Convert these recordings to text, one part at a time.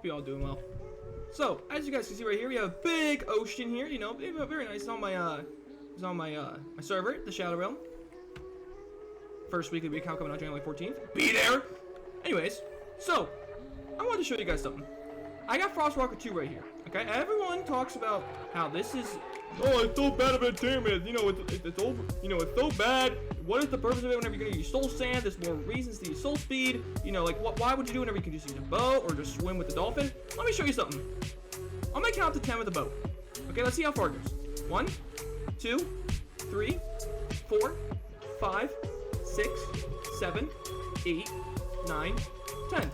Hope you all doing well. So, as you guys can see right here, we have a big ocean here. You know, very nice. It's on my my server, the Shadow Realm. First weekly recount coming out January 14th. Be there. Anyways, so I wanted to show you guys something. I got Frostwalker 2 right here. Okay, everyone talks about how this is. Oh, it's so bad of enchantment. You know, it's over. You know, it's so bad. What is the purpose of it whenever you're gonna use soul sand? There's more reasons to use soul speed. You know, like why would you do it whenever you can just use a boat or just swim with the dolphin? Let me show you something. I'm gonna count to 10 with a boat. Okay, let's see how far it goes. 1, 2, 3, 4, 5, 6, 7, 8, 9, 10.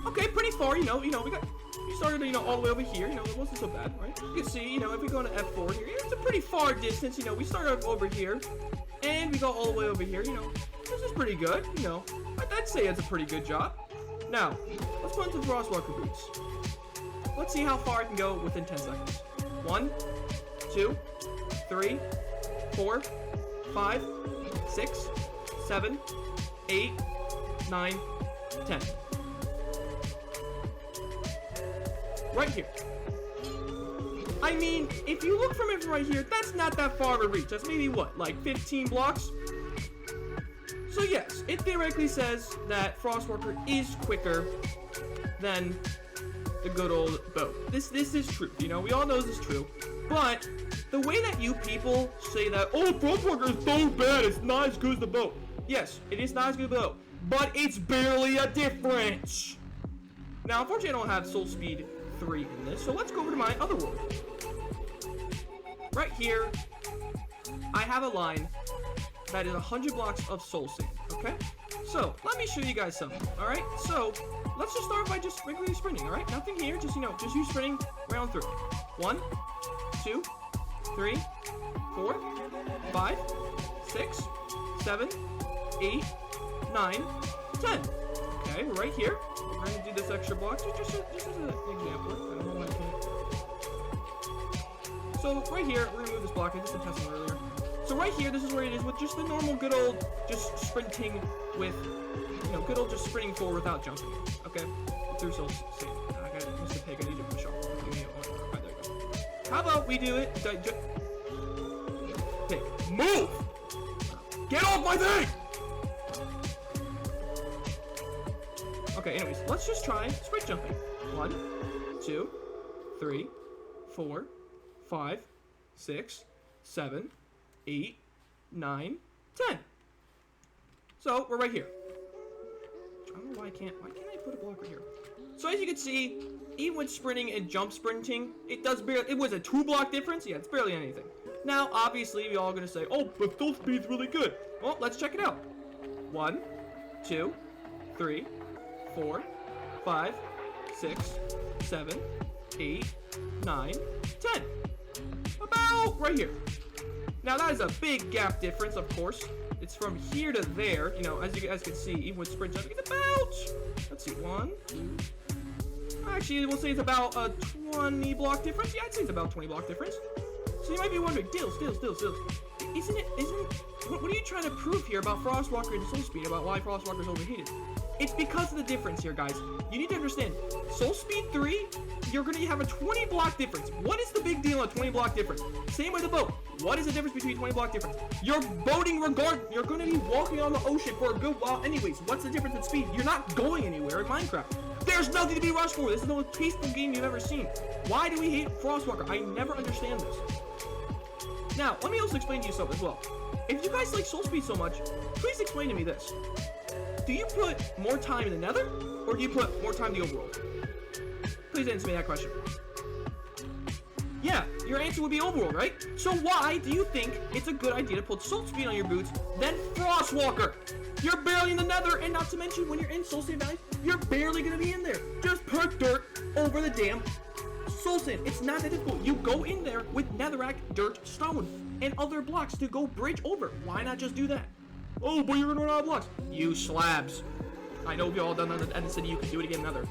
Okay, pretty far. You know, we started, you know, all the way over here. You know, it wasn't so bad, right? You can see, you know, if we go to F4 here, it's a pretty far distance. You know, we started over here, and we go all the way over here. You know, this is pretty good. You know, I'd say it's a pretty good job. Now, let's put into the Frostwalker boots. Let's see how far I can go within 10 seconds. 1, 2, 3, 4, 5, 6, 7, 8, 9, 10. Right here. I mean, if you look from it right here, that's not that far of a reach. That's maybe what, like 15 blocks? So yes, it theoretically says that Frostwalker is quicker than the good old boat. This is true. You know, we all know this is true. But the way that you people say that, oh, Frostwalker is so bad, it's not as good as the boat. Yes, it is not as good as the boat, but it's barely a difference. Now, unfortunately, I don't have Soul Speed 3 in this, so let's go over to my other world. Right here, I have a line that is 100 blocks of soul sand, okay? So, let me show you guys something, alright? So, let's just start by just regularly sprinting, alright? Nothing here, just, you know, just you sprinting round through. 1, 2, 3, 4, 5, 6, 7, 8, 9, 10. Okay, we're right here. We're going to do this extra block, just as an example. I don't know why I can't. So, right here, we're going to move this block. I just did testing earlier. So, right here, this is where it is with just the normal good old just sprinting with, you know, good old just sprinting forward without jumping. Okay? Through soul sand. I got Mr. Pig. I need to push off. Right, there you go. How about we do it? Pig, move! Get off my thing! Okay, anyways, let's just try sprint jumping. 1, 2, 3, 4, 5, 6, 7, 8, 9, 10. So, we're right here. I don't know why can't I put a block right here? So, as you can see, even with sprinting and jump sprinting, it was a 2-block difference. Yeah, it's barely anything. Now, obviously, we're all going to say, oh, but soul speed's really good. Well, let's check it out. 1, 2, 3, 4, 5, 6, 7, 8, 9, 10. About right here. Now that is a big gap difference, of course. It's from here to there. You know, as you guys can see, even with sprint jumping, it's about, let's see, 1, 2. Actually, we'll say it's about a 20 block difference. Yeah, I'd say it's about 20 block difference. So you might be wondering, Dills. What are you trying to prove here about Frostwalker and Soul Speed, about why Frostwalker is overheated? It's because of the difference here, guys. You need to understand, Soul Speed 3, you're going to have a 20 block difference. What is the big deal on a 20 block difference? Same with the boat. What is the difference between 20 block difference? You're boating you're going to be walking on the ocean for a good while anyways. What's the difference in speed? You're not going anywhere in Minecraft. There's nothing to be rushed for. This is the most peaceful game you've ever seen. Why do we hate Frostwalker? I never understand this. Now, let me also explain to you something as well. If you guys like Soul Speed so much, please explain to me this. Do you put more time in the Nether, or do you put more time in the overworld? Please answer me that question. Yeah, your answer would be overworld, right? So why do you think it's a good idea to put Soul Speed on your boots than Frostwalker? You're barely in the Nether, and not to mention, when you're in Soul Sand Valley, you're barely gonna be in there. Just put dirt over the damn Soul Sand. It's not that difficult. You go in there with netherrack, dirt, stone, and other blocks to go bridge over. Why not just do that? Oh, but you're gonna run out of blocks. You slabs. I know we all done that in the city. You can do it again in Nether.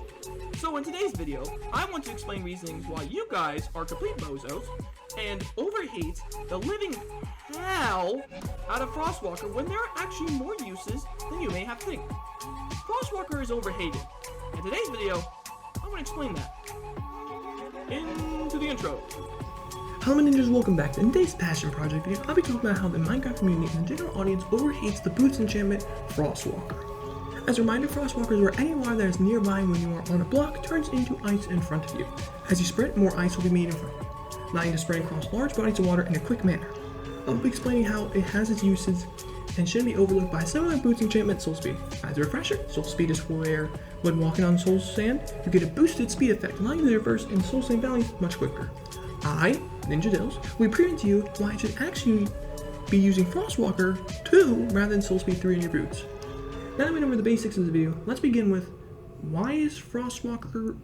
So in today's video, I want to explain reasons why you guys are complete bozos and overhate the living hell out of Frostwalker when there are actually more uses than you may have think. Frostwalker is overhated. In today's video, I'm going to explain that. Into the intro. Hello my ninjas, welcome back. In today's passion project video, I'll be talking about how the Minecraft community and the general audience overhates the boots enchantment Frostwalker. As a reminder, Frostwalkers are any water that is nearby when you are on a block turns into ice in front of you. As you sprint, more ice will be made in front of you, allowing you to sprint across large bodies of water in a quick manner. I'll be explaining how it has its uses and shouldn't be overlooked by similar boots enchantment Soul Speed. As a refresher, Soul Speed is where, when walking on Soul Sand, you get a boosted speed effect, allowing you to reverse in Soul Sand valleys much quicker. I, Ninja Dills, will be proving to you why I should actually be using Frostwalker 2 rather than Soul Speed 3 in your boots. Now that we know the basics of the video, let's begin with why is Frostwalker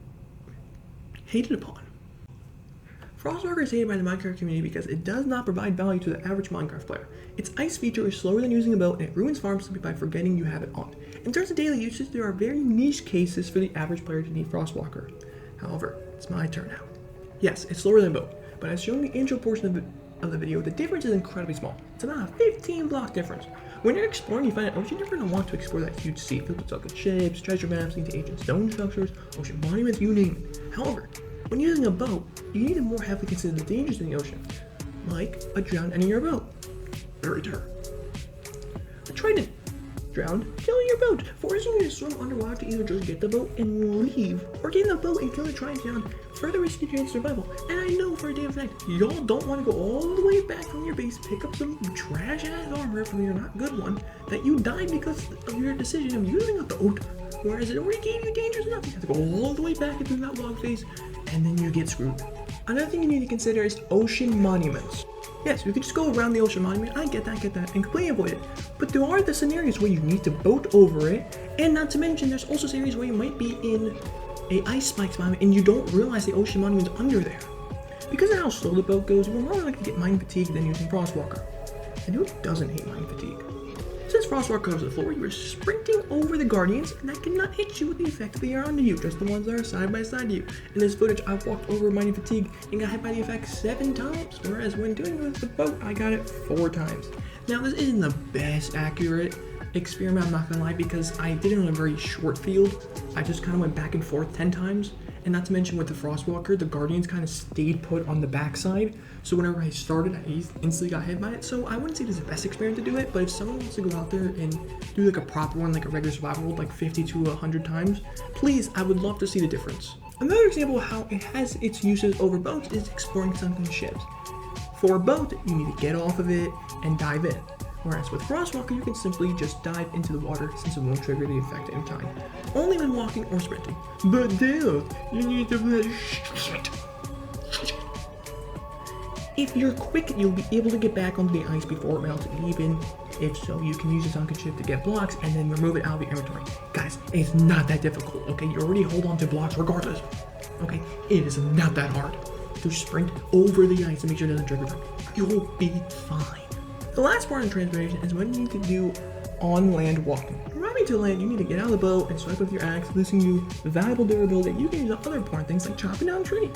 hated upon? Frostwalker is hated by the Minecraft community because it does not provide value to the average Minecraft player. Its ice feature is slower than using a boat, and it ruins farms simply by forgetting you have it on. In terms of daily usage, there are very niche cases for the average player to need Frostwalker. However, it's my turn now. Yes, it's slower than a boat, but as shown in the intro portion of the video, the difference is incredibly small. It's about a 15 block difference. When you're exploring, you find an ocean, you're going to want to explore that huge sea filled with sunken ships, treasure maps, into ancient stone structures, ocean monuments, you name it. However, when using a boat, you need to more heavily consider the dangers in the ocean, like a drowned enemy in your boat. Very true. A trident drowned, killing your boat, forcing you to swim underwater to either just get the boat and leave, or get in the boat and kill the trident down, further risking your survival. And I know for a damn fact, y'all don't want to go all the way back from your base, pick up some trash ass armor from your not good one, that you died because of your decision of using a boat, whereas it already gave you dangers enough. You have to go all the way back into that log phase, and then you get screwed. Another thing you need to consider is ocean monuments. Yes, you could just go around the ocean monument, I get that, and completely avoid it. But there are the scenarios where you need to boat over it, and not to mention there's also scenarios where you might be in a ice spikes monument and you don't realize the ocean monument's under there. Because of how slow the boat goes, you're more likely to get mine fatigue than using Frostwalker. And who doesn't hate mine fatigue? Since Frostwalker covers the floor, you are sprinting over the guardians, and that cannot hit you with the effect that they are under you, just the ones that are side by side to you. In this footage, I've walked over mining fatigue and got hit by the effect 7 times, whereas when doing it with the boat, I got it 4 times. Now, this isn't the best accurate experiment, I'm not gonna lie, because I did it on a very short field. I just kind of went back and forth 10 times, and not to mention with the Frostwalker, the guardians kind of stayed put on the backside. So whenever I started, I instantly got hit by it. So I wouldn't say this is the best experiment to do it, but if someone wants to go out there and do like a proper one, like a regular survival world, like 50 to 100 times, please, I would love to see the difference. Another example of how it has its uses over boats is exploring sunken ships. For a boat, you need to get off of it and dive in. Whereas with Frostwalker, you can simply just dive into the water since it won't trigger the effect in time. Only when walking or sprinting. But Dale, you need to shit. If you're quick, you'll be able to get back onto the ice before it melts, and even if so, you can use a sunken ship to get blocks and then remove it out of your inventory. Guys, it's not that difficult, okay? You already hold on to blocks regardless, okay? It is not that hard to sprint over the ice and make sure it doesn't trigger time. You'll be fine. The last part of transportation is when you need to do on-land walking. Arriving to land, you need to get out of the boat and swipe with your axe, losing you valuable durability that you can use on other important things like chopping down trees.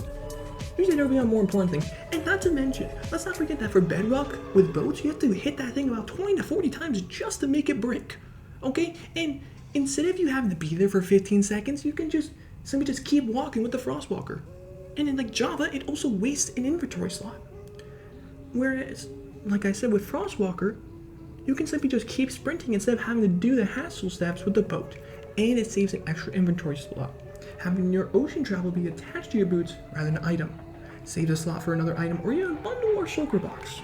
Usually there will be on more important things. And not to mention, let's not forget that for bedrock with boats, you have to hit that thing about 20 to 40 times just to make it break. Okay? And instead of you having to be there for 15 seconds, you can just simply just keep walking with the Frostwalker. And in like Java, it also wastes an inventory slot. Whereas, like I said, with Frostwalker, you can simply just keep sprinting instead of having to do the hassle steps with the boat. And it saves an extra inventory slot. Having your ocean travel be attached to your boots rather than an item. Save a slot for another item or even a bundle or shulker box.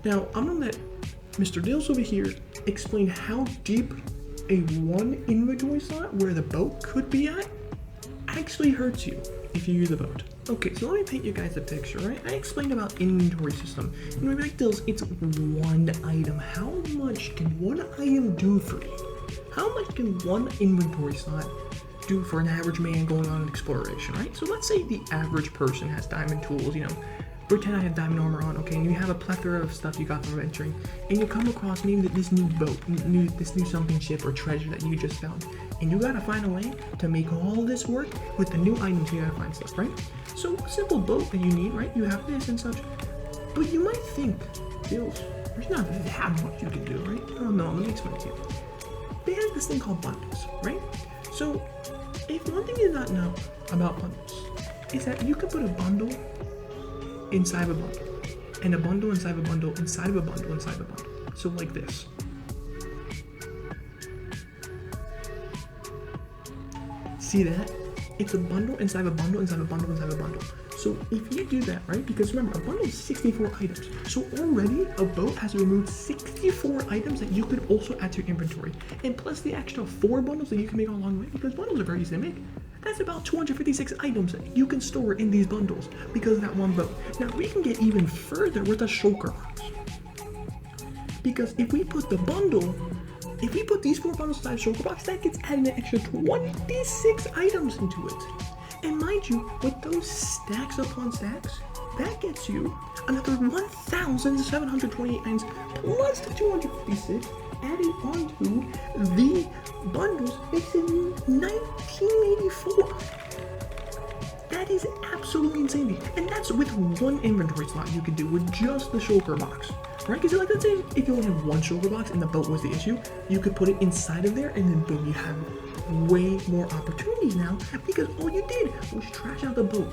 Now, I'm gonna let Mr. Dills over here explain how deep a 1 inventory slot where the boat could be at actually hurts you if you use the boat. Okay, so let me paint you guys a picture, right? I explained about inventory system. And we'll be like, Dills, it's 1 item. How much can 1 item do for you? How much can 1 inventory slot do for an average man going on an exploration, right? So let's say the average person has diamond tools, you know, pretend I have diamond armor on, okay, and you have a plethora of stuff you got from adventuring, and you come across maybe this new boat, this new sunken ship or treasure that you just found, and you gotta find a way to make all this work with the new items you gotta find stuff, right? So a simple boat that you need, right? You have this and such, but you might think, Dills, there's not that much you can do, right? Oh no, let me explain it to you. They have this thing called bundles, right? So if one thing you not know, about bundles is that you could put a bundle inside of a bundle, and a bundle inside of a bundle inside of a bundle inside of a bundle. So like this. See that? It's a bundle inside of a bundle inside of a bundle inside of a bundle. So if you do that, right? Because remember, a bundle is 64 items. So already a boat has removed 64 items that you could also add to your inventory. And plus the extra 4 bundles that you can make along the way, because bundles are very easy to make. That's about 256 items that you can store in these bundles because of that one boat. Now we can get even further with the shulker box. Because if we put the bundle, if we put these 4 bundles inside shulker box, that gets added an extra 26 items into it. And mind you, with those stacks upon stacks, that gets you another 1,728 items plus the 256 added onto the bundles makes it 1984. That is absolutely insane. And that's with one inventory slot you can do with just the shulker box. Right? Because like, let's say if you only have one shulker box and the boat was the issue, you could put it inside of there and then boom, you have way more opportunities now because all you did was trash out the boat.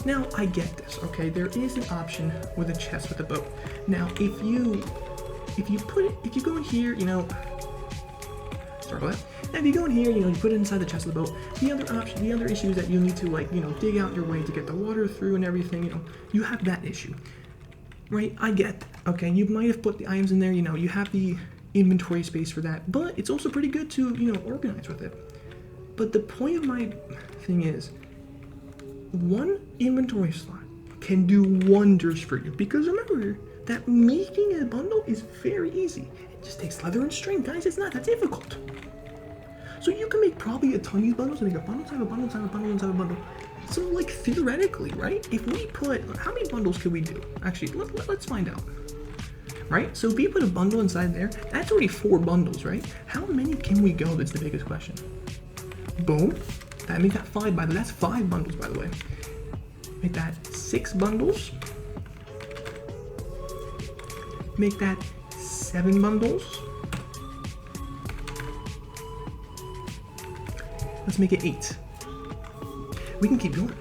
Now I get this, okay? There is an option with a chest with a boat. Now if you go in here, you know, sorry about that. Now if you go in here, you know, you put it inside the chest of the boat. The other issue is that you need to like, you know, dig out your way to get the water through and everything. You know, you have that issue. Right, I get that. Okay, you might have put the items in there, you know, you have the inventory space for that, but it's also pretty good to, you know, organize with it. But the point of my thing is, one inventory slot can do wonders for you, because remember that making a bundle is very easy. It just takes leather and string, guys, it's not that difficult. So you can make probably a ton of these bundles and make a bundle inside a bundle inside a bundle inside a bundle. So like theoretically, right? If we put, how many bundles can we do? Actually, let's find out. Right? So if we put a bundle inside there, that's already 4 bundles, right? How many can we go? That's the biggest question. Boom. That makes that 5 by the way. That's 5 bundles by the way. Make that 6 bundles. Make that 7 bundles. Let's make it 8. We can keep going.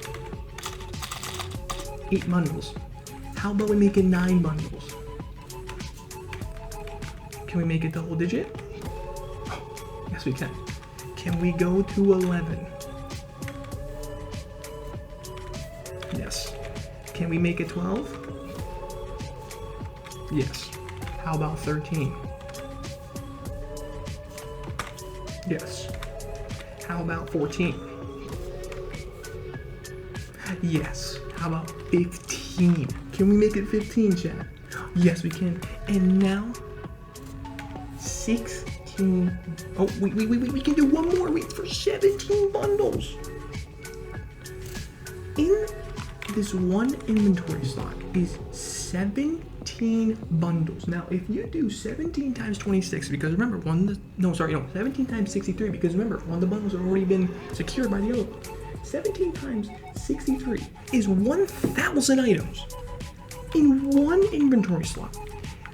8 bundles. How about we make it 9 bundles? Can we make it double digit? Oh, yes, we can. Can we go to 11? Yes. Can we make it 12? Yes. How about 13? Yes. How about 14? Yes. How about 15? Can we make it 15, chat? Yes, we can. And now, 16. Oh, we can do one more. Wait for 17 bundles. In this one inventory slot is 17 bundles. Now, if you do 17 times 26, because remember, 17 times 63, because remember, one of the bundles have already been secured by the other one. 17 times 63 is 1,000 items in one inventory slot.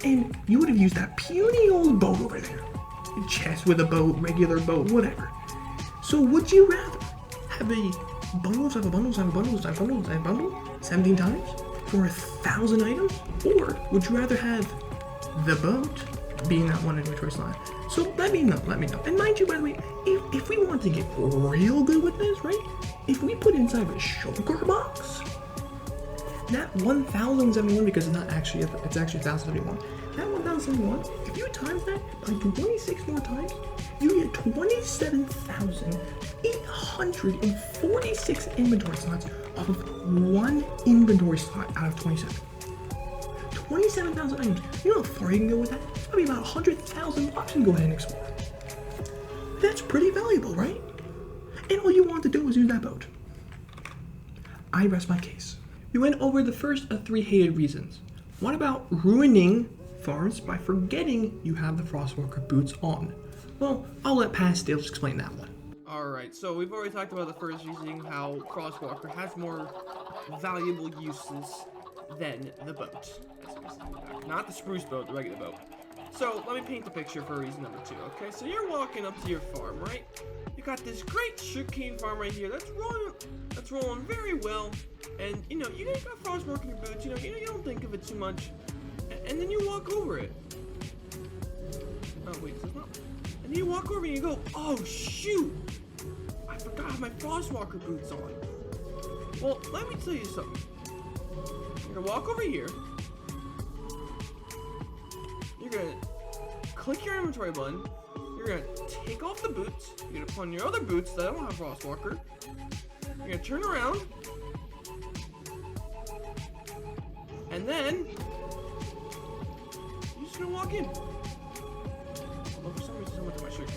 And you would have used that puny old boat over there. A chest with a boat, regular boat, whatever. So would you rather have a bundle inside a bundle inside a bundle inside a bundle inside a bundle 17 times for 1,000 items? Or would you rather have the boat being that one inventory slot? So let me know. And mind you, by the way, if we want to get real good with this, right? If we put inside a shulker box, that 1,071, because it's not actually, it's actually 1,071. That 1,071, if you times that by 26 more times, you get 27,846 inventory slots off of one inventory slot out of 27. 27,000 items. You know how far you can go with that? It's probably about 100,000 blocks you can go ahead and explore. That's pretty valuable, right? And all you want to do is use that boat. I rest my case. We went over the first of 3 hated reasons. What about ruining farms by forgetting you have the Frostwalker boots on? Well, I'll let Pastels explain that one. Alright, so we've already talked about the first reason, how Frostwalker has more valuable uses than the boat. Not the spruce boat, the regular boat. So, let me paint the picture for reason number 2, okay? So you're walking up to your farm, right? You got this great sugarcane farm right here that's it's rolling very well, and you know, you got Frostwalker in your boots, you don't think of it too much, and then you walk over it. Oh wait, this is not. And then you walk over and you go, oh shoot! I forgot I have my Frostwalker boots on. Well, let me tell you something. You're gonna walk over here. You're gonna click your inventory button. You're gonna take off the boots. You're gonna put on your other boots that don't have Frostwalker. You're gonna turn around. And then you're just gonna walk in. Although for some reason someone took my shirt.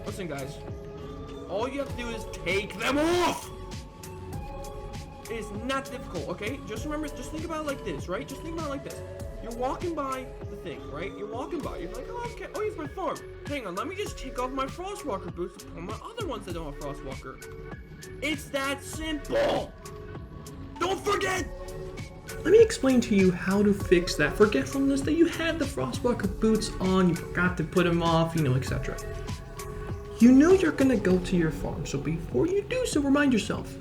Listen guys, all you have to do is take them off! It is not difficult, okay? Just remember, just think about it like this, right? Just think about it like this. You're walking by the thing, right? You're walking by, you're like, oh, okay, oh, here's my farm. Hang on, let me just take off my Frostwalker boots and put on my other ones that don't have Frostwalker. It's that simple! Don't forget! Let me explain to you how to fix that forgetfulness that you had the Frostwalker boots on, you forgot to put them off, etc. You know you're gonna go to your farm, so before you do so, remind yourself.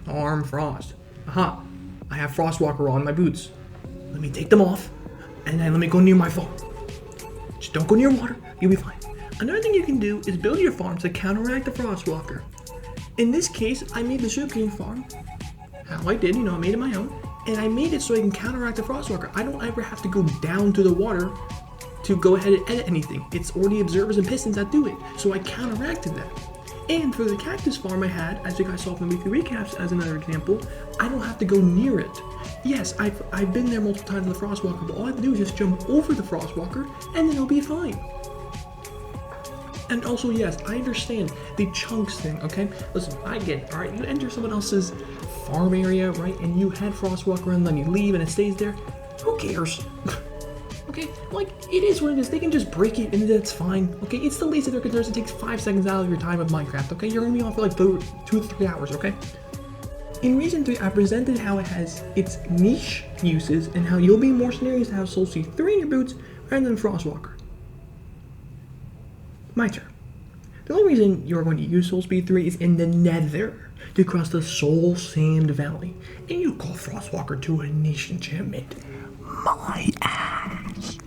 Farm Frost. Aha, I have Frostwalker on my boots. Let me take them off, and then let me go near my farm. Just don't go near water, you'll be fine. Another thing you can do is build your farm to counteract the Frostwalker. In this case, I made the sugarcane farm. How I did, I made it my own. And I made it so I can counteract the Frostwalker. I don't ever have to go down to the water to go ahead and edit anything. It's already observers and pistons that do it. So I counteracted that. And for the cactus farm I had, as you guys saw from the weekly recaps as another example, I don't have to go near it. Yes, I've been there multiple times in the Frostwalker, but all I have to do is just jump over the Frostwalker, and then it'll be fine. And also, yes, I understand the chunks thing, okay? Listen, I get it, alright? You enter someone else's farm area, right? And you had Frostwalker and then you leave and it stays there. Who cares? Okay? Like, it is what it is. They can just break it and that's fine. Okay? It's the least of their concerns. It takes 5 seconds out of your time of Minecraft, okay? You're gonna be on for like 2 to 3 hours, okay? In Reason 3, I presented how it has its niche uses and how you'll be more scenarios to have Soul Seed 3 in your boots rather than Frostwalker. My turn. The only reason you're going to use Soul Speed 3 is in the Nether to cross the Soul Sand Valley, and you call Frostwalker 2 a niche enchantment. My ass.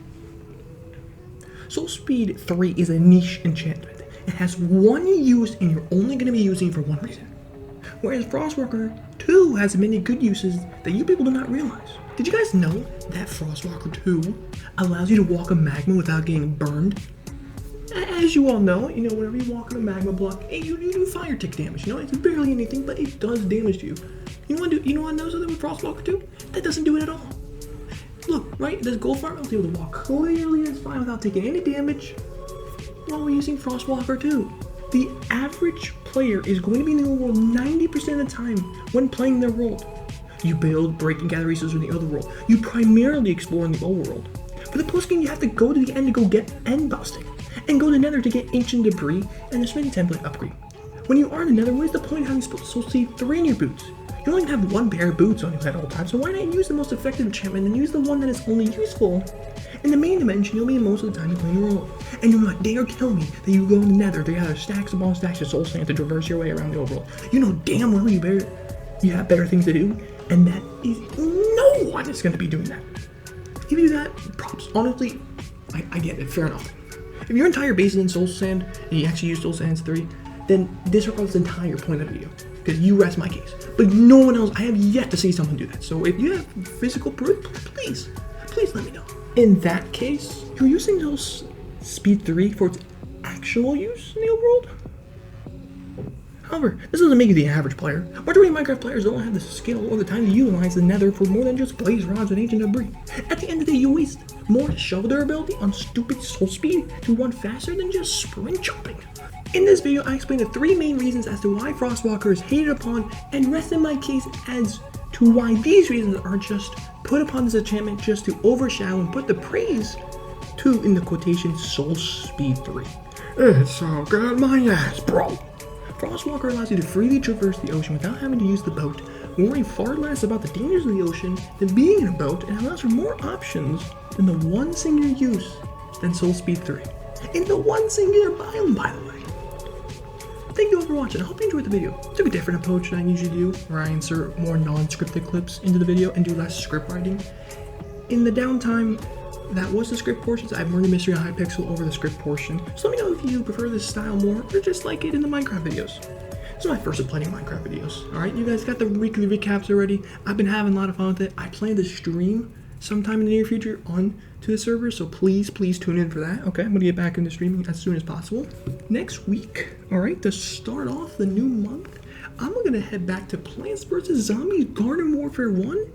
Soul Speed 3 is a niche enchantment. It has one use and you're only going to be using it for one reason. Whereas Frostwalker 2 has many good uses that you people do not realize. Did you guys know that Frostwalker 2 allows you to walk a magma without getting burned? As you all know, whenever you walk on a magma block, you do fire tick damage. It's barely anything, but it does damage to you. You know what knows that with Frostwalker 2? That doesn't do it at all. Look, right? This gold farm, I was able to walk clearly as fine without taking any damage while we're using Frostwalker 2. The average player is going to be in the overworld 90% of the time when playing their world. You build, break, and gather resources in the other world. You primarily explore in the overworld. For the post game, you have to go to the end to go get end busting, and go to Nether to get ancient debris and the smithing template upgrade. When you are in the Nether, what is the point of having Soul Seed 3 in your boots? You only have one pair of boots on you at all times, so why not use the most effective enchantment and use the one that is only useful in the main dimension you'll be in most of the time you play the world. And you'll not dare tell me that you go in the Nether to gather stacks upon stacks of soul sand to traverse your way around the overworld. You know damn well you have better things to do, and that is no one is going to be doing that. If you do that, props. Honestly, I get it. Fair enough. If your entire base is in Soul Sand, and you actually use Soul Sands 3, then disregard the entire point of the video, because you rest my case. But no one else, I have yet to see someone do that. So if you have physical proof, please let me know. In that case, you're using Soul Speed 3 for its actual use in the overworld? However, this doesn't make you the average player. Majority of Minecraft players don't have the skill or the time to utilize the Nether for more than just blaze rods and ancient debris. At the end of the day, you waste more shovel durability on stupid soul speed to run faster than just sprint jumping. In this video, I explain the 3 main reasons as to why Frostwalker is hated upon and rest in my case as to why these reasons are just put upon this enchantment just to overshadow and put the praise to, in the quotation, Soul Speed 3. It's so good, my ass, bro. Frostwalker allows you to freely traverse the ocean without having to use the boat, worrying far less about the dangers of the ocean than being in a boat, and allows for more options than the one singular use than Soul Speed 3. In the one singular biome, by the way. thank you all for watching. I hope you enjoyed the video. I took a different approach than I usually do, where I insert more non-scripted clips into the video and do less script writing. In the downtime, that was the script portions. I have Murder Mystery on Hypixel over the script portion. So let me know if you prefer this style more or just like it in the Minecraft videos. This is my first of plenty of Minecraft videos. Alright, you guys got the weekly recaps already. I've been having a lot of fun with it. I plan to stream sometime in the near future on to the server, so please tune in for that. Okay, I'm gonna get back into streaming as soon as possible. Next week, alright, to start off the new month, I'm gonna head back to Plants vs. Zombies Garden Warfare 1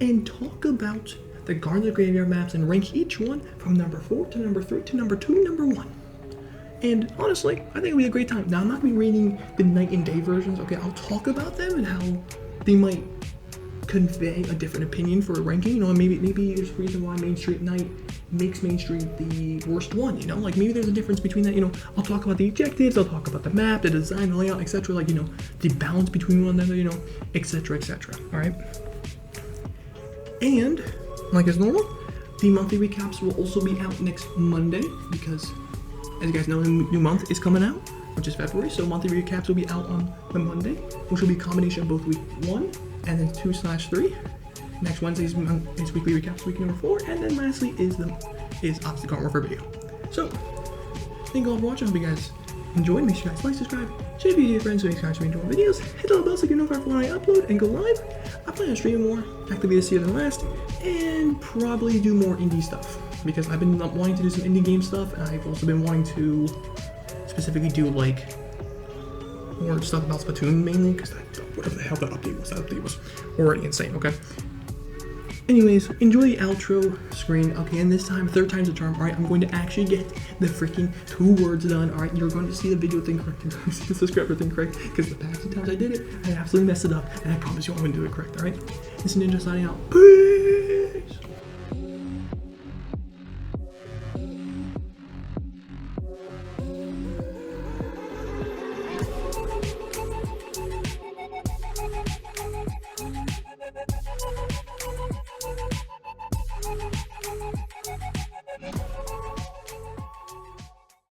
and talk about the Garden of the Graveyard maps and rank each one from number 4 to number 3 to number 2 to number 1. And honestly, I think it'll be a great time. Now, I'm not gonna be reading the night and day versions, okay? I'll talk about them and how they might convey a different opinion for a ranking. You know, maybe there's a reason why Main Street Night makes Main Street the worst one, you know? Like, maybe there's a difference between that, you know? I'll talk about the objectives, I'll talk about the map, the design, the layout, etc. Like, you know, the balance between one another, you know, etc., alright? And like as normal, the monthly recaps will also be out next Monday because, as you guys know, the new month is coming out, which is February. So monthly recaps will be out on the Monday, which will be a combination of both week 1 and then 2/3. Next Wednesday is weekly recaps, week number 4, and then lastly is obviously Garden Warfare video. So thank you all for watching. I hope you guys enjoyed. Make sure you guys like, subscribe, share the video with your friends so you guys can enjoy more videos. Hit the little bell so you can notify when I upload and go live. I plan on streaming more actively this year than last, and probably do more indie stuff because I've been wanting to do some indie game stuff, and I've also been wanting to specifically do like more stuff about Splatoon mainly because whatever the hell that update was already insane. Okay. Anyways, enjoy the outro screen. Okay, and this time, 3rd time's a charm. Alright, I'm going to actually get the freaking 2 words done. Alright, you're going to see the video thing correct. You're going to see the subscriber thing correct. Because the past 2 times I did it, I absolutely messed it up. And I promise you I'm going to do it correct. Alright? This is Ninja signing out. Peace!